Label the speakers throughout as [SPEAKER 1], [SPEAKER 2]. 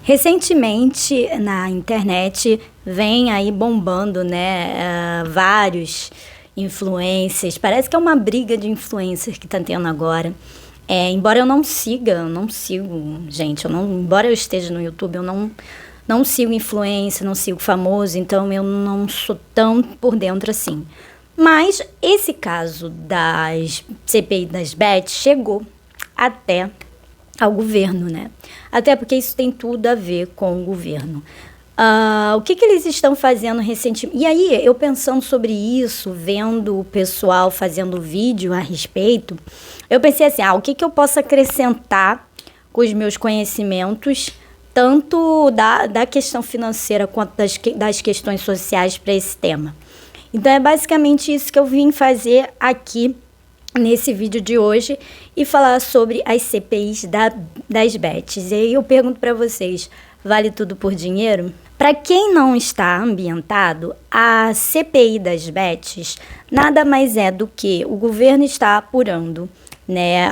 [SPEAKER 1] Recentemente, na internet, vem aí bombando, né, vários influencers. Parece que é uma briga de influencers que tá tendo agora. Embora eu não sigo, gente, embora eu esteja no YouTube, eu não sigo influencer, não sigo famoso, então eu não sou tão por dentro assim. Mas esse caso das CPI das bets chegou até ao governo, né? Até porque isso tem tudo a ver com o governo. O que eles estão fazendo recentemente? E aí, eu pensando sobre isso, vendo o pessoal fazendo vídeo a respeito, eu pensei assim, o que eu posso acrescentar com os meus conhecimentos, tanto da questão financeira quanto das questões sociais para esse tema. Então, é basicamente isso que eu vim fazer aqui nesse vídeo de hoje e falar sobre as CPIs das bets. E aí eu pergunto para vocês, vale tudo por dinheiro? Para quem não está ambientado, a CPI das bets nada mais é do que o governo está apurando, né,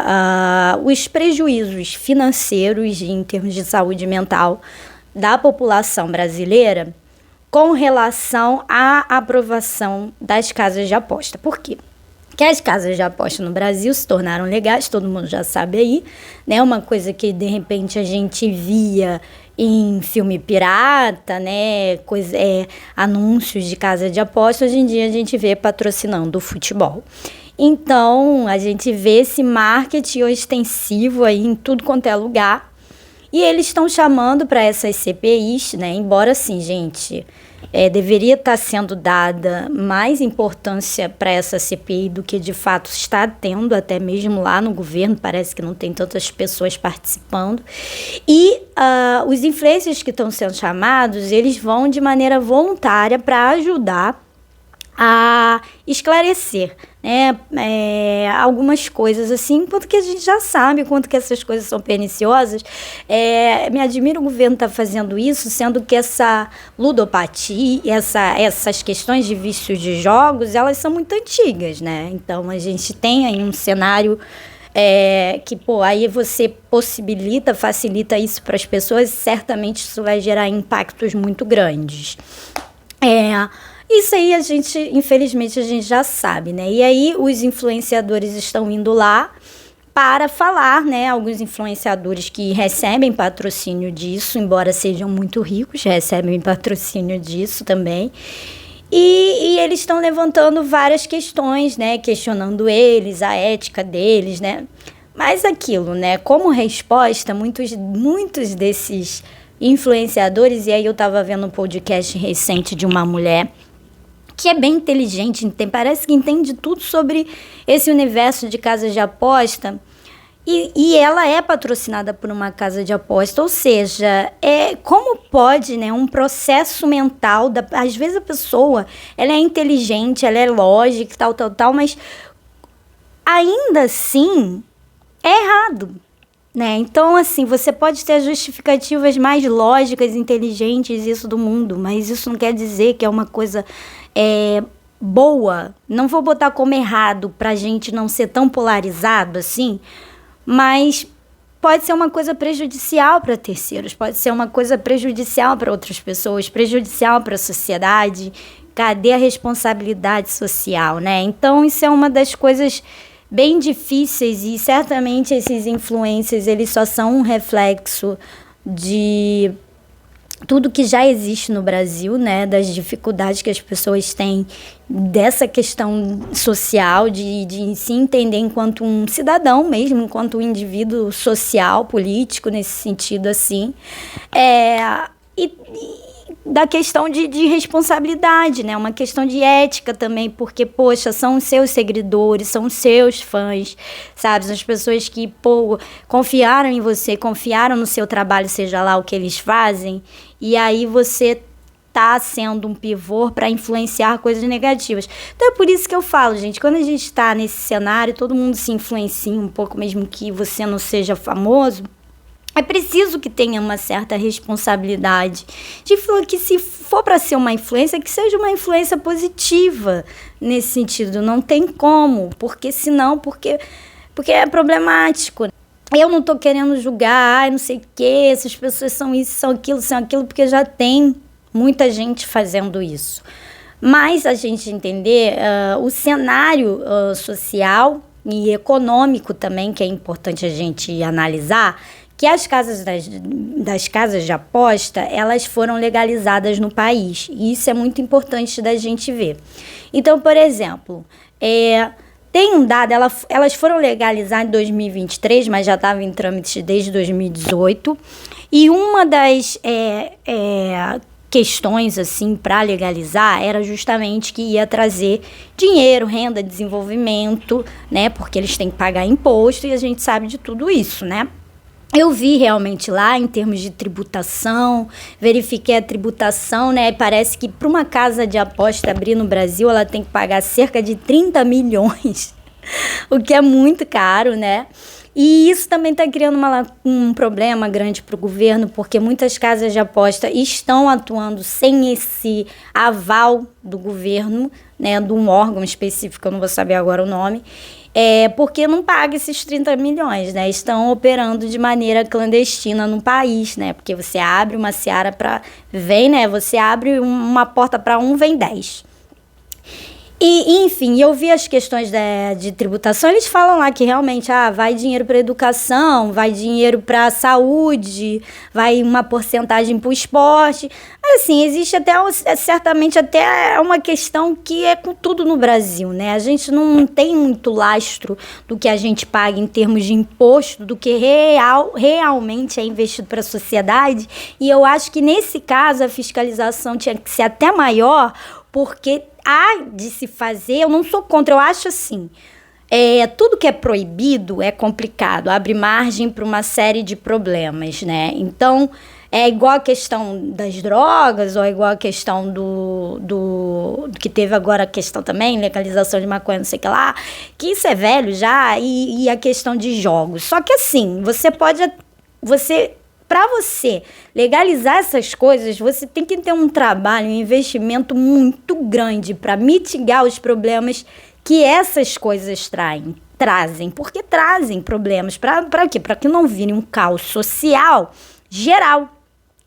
[SPEAKER 1] os prejuízos financeiros em termos de saúde mental da população brasileira com relação à aprovação das casas de aposta. Por quê? Que as casas de aposta no Brasil se tornaram legais, todo mundo já sabe aí, né? Uma coisa que de repente a gente via em filme pirata, né? Anúncios de casa de aposta, hoje em dia a gente vê patrocinando o futebol. Então, a gente vê esse marketing ostensivo aí em tudo quanto é lugar. E eles estão chamando para essas CPIs, né? Embora assim, gente, deveria estar sendo dada mais importância para essa CPI do que de fato está tendo, até mesmo lá no governo, parece que não tem tantas pessoas participando. E os influencers que estão sendo chamados, eles vão de maneira voluntária para ajudar a esclarecer, né, algumas coisas assim, quanto que a gente já sabe, quanto que essas coisas são perniciosas. Me admira o governo estar fazendo isso, sendo que essa ludopatia, essas questões de vícios de jogos, elas são muito antigas, né? Então a gente tem aí um cenário que, aí você facilita isso para as pessoas, e certamente isso vai gerar impactos muito grandes. Isso aí infelizmente, a gente já sabe, né? E aí os influenciadores estão indo lá para falar, né? Alguns influenciadores que recebem patrocínio disso, embora sejam muito ricos, recebem patrocínio disso também. E eles estão levantando várias questões, né? Questionando eles, a ética deles, né? Mas aquilo, né? Como resposta, muitos desses influenciadores, e aí eu estava vendo um podcast recente de uma mulher que é bem inteligente, parece que entende tudo sobre esse universo de casas de aposta, e ela é patrocinada por uma casa de aposta, ou seja, como pode, né, um processo mental, às vezes a pessoa, ela é inteligente, ela é lógica, tal, mas ainda assim é errado, né? Então, assim, você pode ter justificativas mais lógicas, inteligentes, isso do mundo, mas isso não quer dizer que é uma coisa boa. Não vou botar como errado pra gente não ser tão polarizado assim, mas pode ser uma coisa prejudicial para terceiros, pode ser uma coisa prejudicial para outras pessoas, prejudicial para a sociedade. Cadê a responsabilidade social, né? Então, isso é uma das coisas bem difíceis, e certamente esses influencers, eles só são um reflexo de tudo que já existe no Brasil, né, das dificuldades que as pessoas têm dessa questão social, de se entender enquanto um cidadão mesmo, enquanto um indivíduo social, político, nesse sentido assim, e da questão de responsabilidade, né? Uma questão de ética também, porque, poxa, são os seus seguidores, são os seus fãs, sabe? São as pessoas que, confiaram em você, confiaram no seu trabalho, seja lá o que eles fazem, e aí você tá sendo um pivô para influenciar coisas negativas. Então é por isso que eu falo, gente, quando a gente tá nesse cenário, todo mundo se influencia um pouco, mesmo que você não seja famoso, é preciso que tenha uma certa responsabilidade que, se for para ser uma influência, que seja uma influência positiva nesse sentido. Não tem como, porque senão, porque é problemático. Eu não tô querendo julgar, não sei o quê, essas pessoas são isso, são aquilo, porque já tem muita gente fazendo isso. Mas a gente entender o cenário social e econômico também, que é importante a gente analisar, que as casas das casas de aposta, elas foram legalizadas no país. E isso é muito importante da gente ver. Então, por exemplo, tem um dado, elas foram legalizadas em 2023, mas já estavam em trâmite desde 2018. E uma das questões assim para legalizar era justamente que ia trazer dinheiro, renda, desenvolvimento, né? Porque eles têm que pagar imposto e a gente sabe de tudo isso, né? Eu vi realmente lá, em termos de tributação, verifiquei a tributação, né? Parece que para uma casa de aposta abrir no Brasil, ela tem que pagar cerca de 30 milhões, o que é muito caro, né? E isso também está criando um problema grande para o governo, porque muitas casas de aposta estão atuando sem esse aval do governo, né? De um órgão específico, eu não vou saber agora o nome, porque não paga esses 30 milhões, né? Estão operando de maneira clandestina no país, né? Porque você abre uma seara né? Você abre uma porta para vem 10. E, enfim, eu vi as questões de tributação, eles falam lá que realmente vai dinheiro para educação, vai dinheiro para saúde, vai uma porcentagem para o esporte. Mas, assim, existe certamente até uma questão que é com tudo no Brasil, né? A gente não tem muito lastro do que a gente paga em termos de imposto, do que realmente é investido para a sociedade. E eu acho que, nesse caso, a fiscalização tinha que ser até maior, porque há de se fazer, eu não sou contra, eu acho assim, tudo que é proibido é complicado, abre margem para uma série de problemas, né? Então, é igual a questão das drogas, ou é igual a questão do que teve agora a questão também, legalização de maconha, não sei o que lá, que isso é velho já, e a questão de jogos. Só que assim, para você legalizar essas coisas, você tem que ter um trabalho, um investimento muito grande para mitigar os problemas que essas coisas trazem. Porque trazem problemas. Para quê? Para que não vire um caos social geral.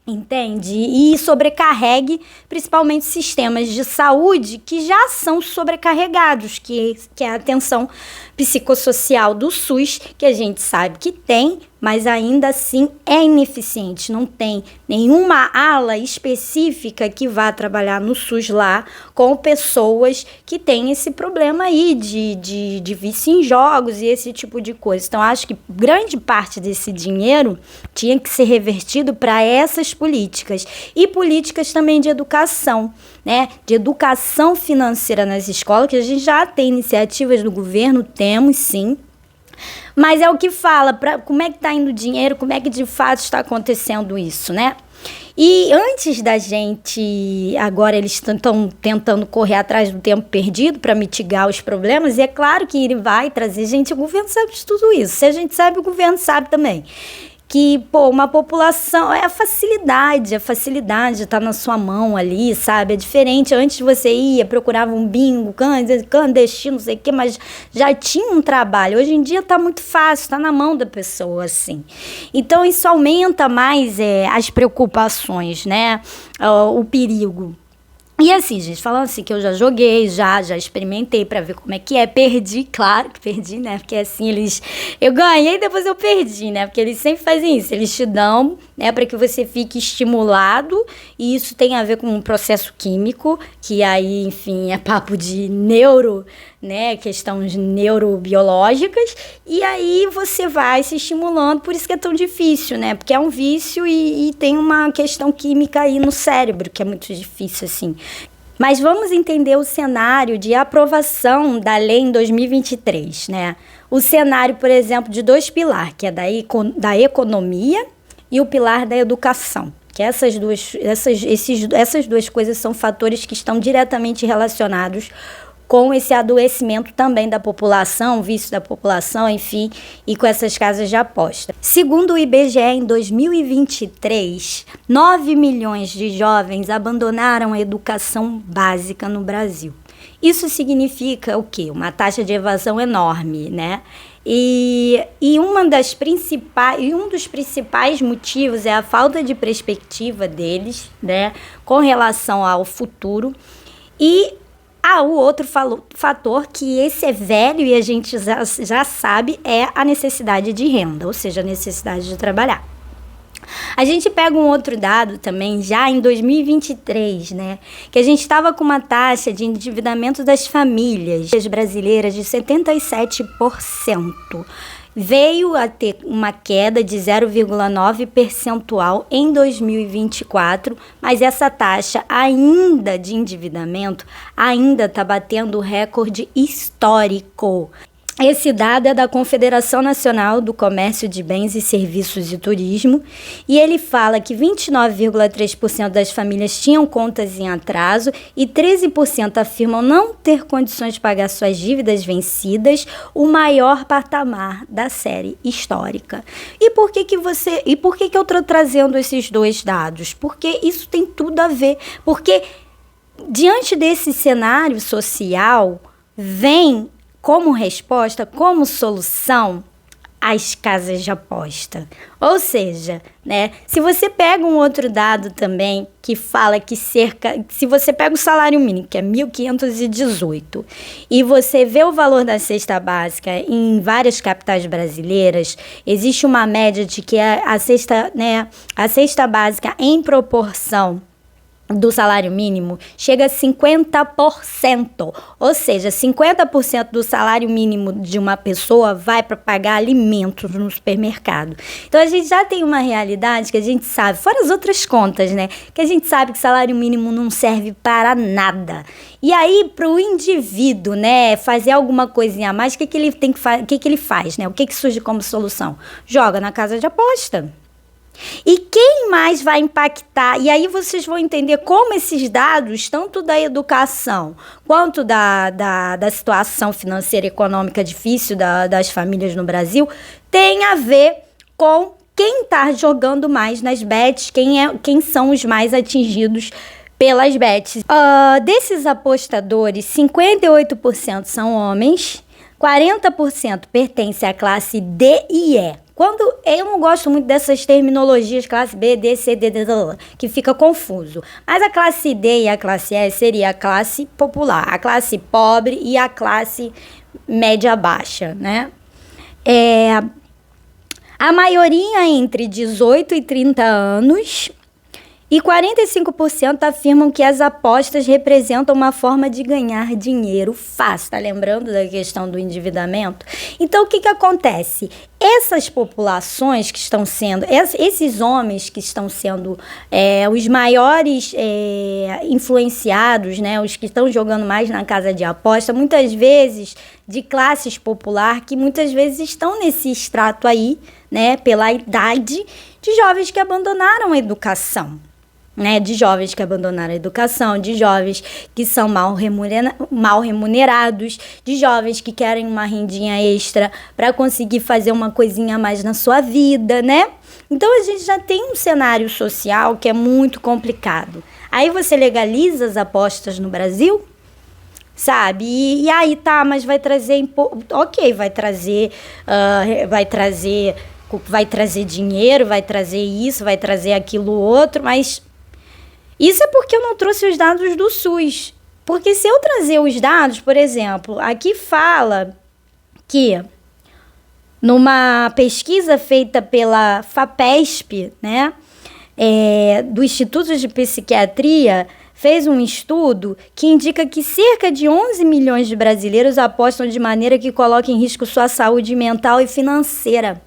[SPEAKER 1] Entende? E sobrecarregue principalmente sistemas de saúde que já são sobrecarregados, que é a atenção psicossocial do SUS, que a gente sabe que tem, mas ainda assim é ineficiente. Não tem nenhuma ala específica que vá trabalhar no SUS lá com pessoas que têm esse problema aí de vício em jogos e esse tipo de coisa. Então, acho que grande parte desse dinheiro tinha que ser revertido para essas políticas. E políticas também de educação, né? De educação financeira nas escolas, que a gente já tem iniciativas do governo, temos sim. Mas é o que fala, como é que está indo o dinheiro, como é que de fato está acontecendo isso, né? E antes da gente, agora eles estão tentando correr atrás do tempo perdido para mitigar os problemas, e é claro que ele vai trazer, gente, o governo sabe de tudo isso, se a gente sabe, o governo sabe também. Que, uma população, a facilidade está na sua mão ali, sabe? É diferente, antes você ia, procurava um bingo, clandestino, não sei o quê, mas já tinha um trabalho. Hoje em dia está muito fácil, está na mão da pessoa, assim. Então, isso aumenta mais as preocupações, né? O perigo. E assim, gente, falando assim, que eu já joguei, já experimentei pra ver como é que é. Perdi, claro que perdi, né? Porque assim, eu ganhei e depois eu perdi, né? Porque eles sempre fazem isso, eles te dão, né, pra que você fique estimulado, e isso tem a ver com um processo químico, que aí, enfim, é papo de né, questões neurobiológicas, e aí você vai se estimulando, por isso que é tão difícil, né, porque é um vício e tem uma questão química aí no cérebro, que é muito difícil, assim. Mas vamos entender o cenário de aprovação da lei em 2023, né, o cenário, por exemplo, de 2 pilares, que é da economia e o pilar da educação. Que essas duas coisas são fatores que estão diretamente relacionados com esse adoecimento também da população, vício da população, enfim, e com essas casas de aposta. Segundo o IBGE, em 2023, 9 milhões de jovens abandonaram a educação básica no Brasil. Isso significa o quê? Uma taxa de evasão enorme, né? E um dos principais motivos é a falta de perspectiva deles, né, com relação ao futuro. E o outro fator, que esse é velho e a gente já sabe, é a necessidade de renda, ou seja, a necessidade de trabalhar. A gente pega um outro dado também, já em 2023, né, que a gente estava com uma taxa de endividamento das famílias brasileiras de 77%. Veio a ter uma queda de 0,9 percentual em 2024, mas essa taxa ainda de endividamento ainda está batendo o recorde histórico. Esse dado é da Confederação Nacional do Comércio de Bens e Serviços e Turismo, e ele fala que 29,3% das famílias tinham contas em atraso e 13% afirmam não ter condições de pagar suas dívidas vencidas, o maior patamar da série histórica. E por que eu estou trazendo esses dois dados? Porque isso tem tudo a ver, porque diante desse cenário social, vem como resposta, como solução, as casas de aposta. Ou seja, né, se você pega um outro dado também que fala que se você pega o salário mínimo, que é 1.518, e você vê o valor da cesta básica em várias capitais brasileiras, existe uma média de que a cesta básica em proporção do salário mínimo chega a 50%, ou seja, 50% do salário mínimo de uma pessoa vai para pagar alimentos no supermercado. Então a gente já tem uma realidade que a gente sabe, fora as outras contas, né, que a gente sabe que salário mínimo não serve para nada. E aí, para o indivíduo, né, fazer alguma coisinha a mais, o que ele tem que o que ele faz, né? O que surge como solução? Joga na casa de aposta. E quem mais vai impactar? E aí vocês vão entender como esses dados, tanto da educação quanto da situação financeira e econômica difícil das famílias no Brasil, tem a ver com quem está jogando mais nas bets, quem são os mais atingidos pelas bets. Desses apostadores, 58% são homens, 40% pertencem à classe D e E. Eu não gosto muito dessas terminologias, classe B, D, C, D, que fica confuso. Mas a classe D e a classe E seria a classe popular, a classe pobre e a classe média-baixa, né? A maioria entre 18 e 30 anos, e 45% afirmam que as apostas representam uma forma de ganhar dinheiro fácil. Tá lembrando da questão do endividamento? Então, o que acontece? Essas populações que estão sendo, esses homens que estão sendo os maiores influenciados, né, os que estão jogando mais na casa de aposta, muitas vezes de classes popular, que muitas vezes estão nesse extrato aí, né, pela idade, de jovens que abandonaram a educação. Né, de jovens que abandonaram a educação, de jovens que são mal remunerados, de jovens que querem uma rendinha extra para conseguir fazer uma coisinha a mais na sua vida, né? Então a gente já tem um cenário social que é muito complicado. Aí você legaliza as apostas no Brasil, sabe? E aí tá, mas vai trazer vai trazer dinheiro, vai trazer isso, vai trazer aquilo outro, mas isso é porque eu não trouxe os dados do SUS. Porque se eu trazer os dados, por exemplo, aqui fala que numa pesquisa feita pela FAPESP, né, do Instituto de Psiquiatria, fez um estudo que indica que cerca de 11 milhões de brasileiros apostam de maneira que coloca em risco sua saúde mental e financeira.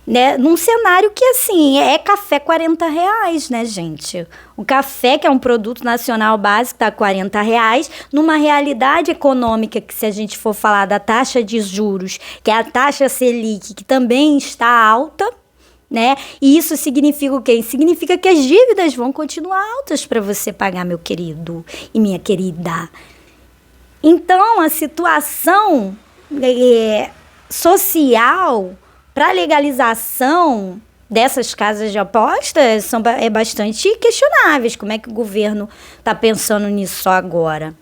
[SPEAKER 1] Né, num cenário que, assim, é café R$40, né, gente? O café, que é um produto nacional básico, tá R$40, numa realidade econômica que, se a gente for falar da taxa de juros, que é a taxa Selic, que também está alta, né? E isso significa o quê? Significa que as dívidas vão continuar altas para você pagar, meu querido e minha querida. Então, a situação social para a legalização dessas casas de apostas é bastante questionáveis. Como é que o governo está pensando nisso agora?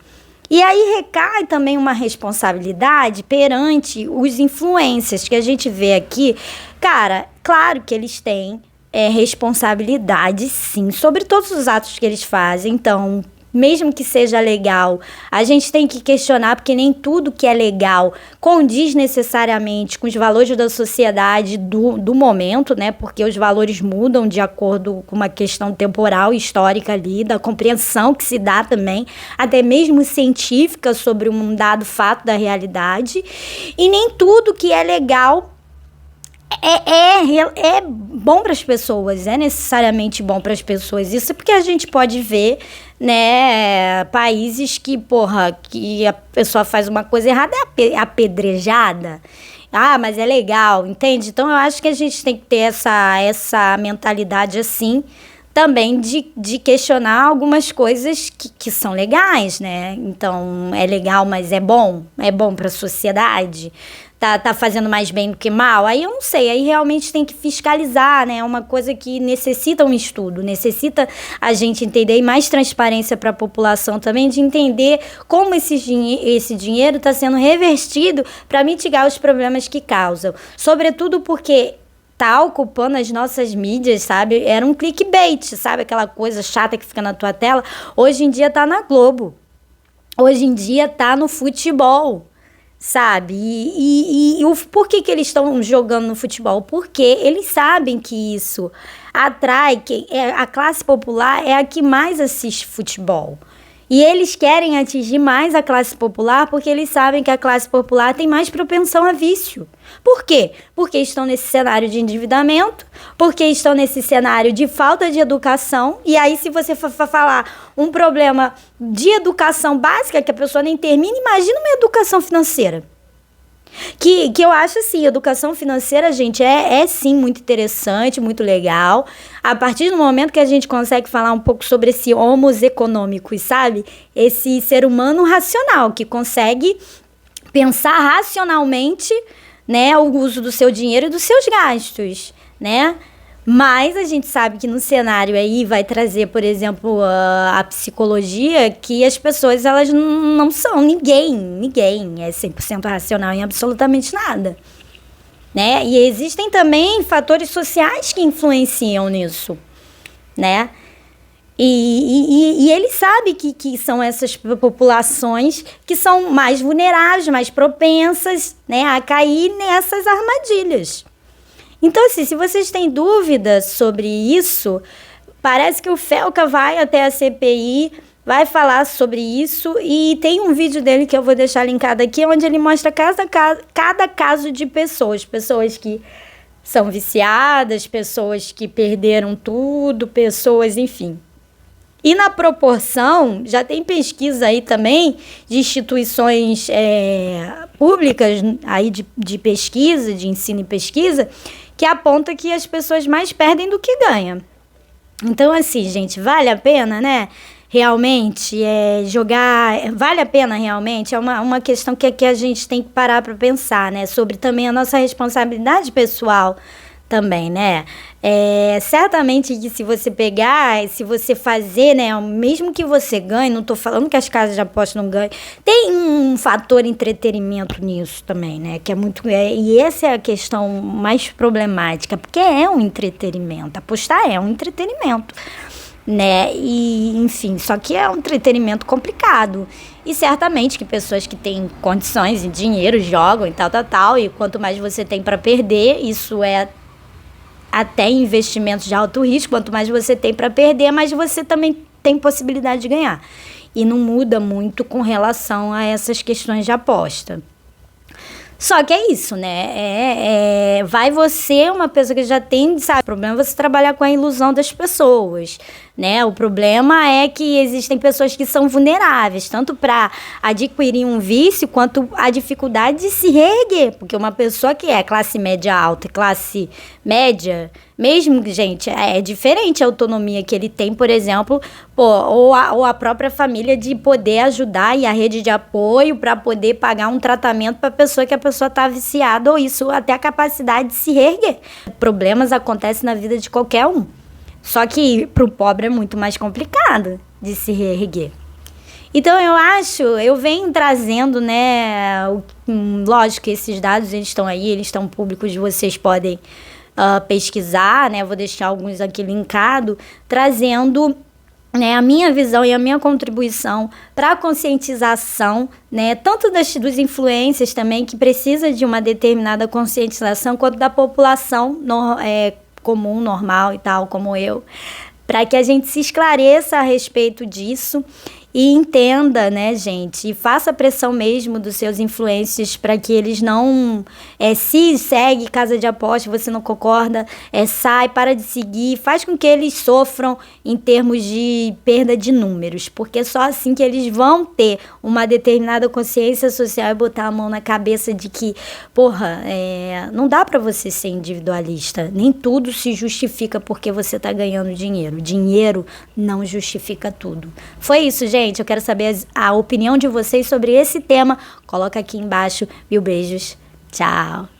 [SPEAKER 1] E aí recai também uma responsabilidade perante os influencers que a gente vê aqui. Cara, claro que eles têm responsabilidade, sim, sobre todos os atos que eles fazem. Então, mesmo que seja legal, a gente tem que questionar, porque nem tudo que é legal condiz necessariamente com os valores da sociedade do momento, né? Porque os valores mudam de acordo com uma questão temporal e histórica ali, da compreensão que se dá também, até mesmo científica, sobre um dado fato da realidade. E nem tudo que é legal é bom para as pessoas, é necessariamente bom para as pessoas. Isso porque a gente pode ver, né, países que a pessoa faz uma coisa errada, é apedrejada. Ah, mas é legal, entende? Então eu acho que a gente tem que ter essa mentalidade assim, também de questionar algumas coisas que são legais, né? Então, é legal, mas é bom para a sociedade, tá fazendo mais bem do que mal? Aí eu não sei, aí realmente tem que fiscalizar, né? É uma coisa que necessita um estudo, necessita a gente entender, e mais transparência para a população também, de entender como esse dinheiro está sendo revertido para mitigar os problemas que causam. Sobretudo porque tá ocupando as nossas mídias, sabe? Era um clickbait, sabe? Aquela coisa chata que fica na tua tela. Hoje em dia tá na Globo. Hoje em dia tá no futebol, sabe? Por que eles estão jogando no futebol? Porque eles sabem que isso atrai, a classe popular é a que mais assiste futebol. E eles querem atingir mais a classe popular porque eles sabem que a classe popular tem mais propensão a vício. Por quê? Porque estão nesse cenário de endividamento, porque estão nesse cenário de falta de educação. E aí, se você for falar um problema de educação básica que a pessoa nem termina, imagina uma educação financeira. Que eu acho assim, educação financeira, gente, é sim muito interessante, muito legal. A partir do momento que a gente consegue falar um pouco sobre esse homos econômicos, sabe? Esse ser humano racional, que consegue pensar racionalmente, né, o uso do seu dinheiro e dos seus gastos, né? Mas a gente sabe que no cenário aí vai trazer, por exemplo, a psicologia, que as pessoas, elas não são ninguém é 100% racional em absolutamente nada, né? E existem também fatores sociais que influenciam nisso, né? E ele sabe que são essas populações que são mais vulneráveis, mais propensas, né, a cair nessas armadilhas. Então, assim, se vocês têm dúvidas sobre isso, parece que o Felca vai até a CPI, vai falar sobre isso, e tem um vídeo dele que eu vou deixar linkado aqui, onde ele mostra cada caso de pessoas que são viciadas, pessoas que perderam tudo, pessoas, enfim. E na proporção, já tem pesquisa aí também de instituições públicas aí de pesquisa, de ensino e pesquisa, que aponta que as pessoas mais perdem do que ganham. Então, assim, gente, vale a pena, né? Realmente, jogar... Vale a pena, realmente? É uma questão que a gente tem que parar para pensar, né? Sobre também a nossa responsabilidade pessoal também, né? Certamente que se você pegar, se você fazer, né, mesmo que você ganhe, não tô falando que as casas de aposta não ganhem, tem um fator entretenimento nisso também, né, que é muito, e essa é a questão mais problemática, porque é um entretenimento, apostar é um entretenimento, né, e enfim, só que é um entretenimento complicado, e certamente que pessoas que têm condições e dinheiro jogam e tal, e quanto mais você tem para perder, isso é até investimentos de alto risco, quanto mais você tem para perder, mais você também tem possibilidade de ganhar. E não muda muito com relação a essas questões de aposta. Só que é isso, né? Vai você, uma pessoa que já tem, sabe? O problema é você trabalhar com a ilusão das pessoas, né? O problema é que existem pessoas que são vulneráveis, tanto para adquirir um vício, quanto a dificuldade de se reerguer. Porque uma pessoa que é classe média alta e classe média, mesmo, gente, é diferente a autonomia que ele tem, por exemplo, ou a própria família, de poder ajudar, e a rede de apoio para poder pagar um tratamento para a pessoa que a pessoa está viciada, ou isso até a capacidade de se reerguer. Problemas acontecem na vida de qualquer um. Só que para o pobre é muito mais complicado de se reerguer. Então eu venho trazendo, né, lógico que esses dados eles estão aí, eles estão públicos, vocês podem pesquisar, né, vou deixar alguns aqui linkado, trazendo, né, a minha visão e a minha contribuição para a conscientização, né, tanto dos influencers também, que precisa de uma determinada conscientização, quanto da população comum, normal e tal, como eu, para que a gente se esclareça a respeito disso e entenda, né, gente, e faça pressão mesmo dos seus influencers para que eles não, se segue casa de aposta, você não concorda, sai, para de seguir, faz com que eles sofram em termos de perda de números, porque é só assim que eles vão ter uma determinada consciência social e botar a mão na cabeça de que, não dá para você ser individualista, nem tudo se justifica porque você tá ganhando dinheiro, dinheiro não justifica tudo. Foi isso, gente. Eu quero saber a opinião de vocês sobre esse tema. Coloca aqui embaixo. Mil beijos. Tchau.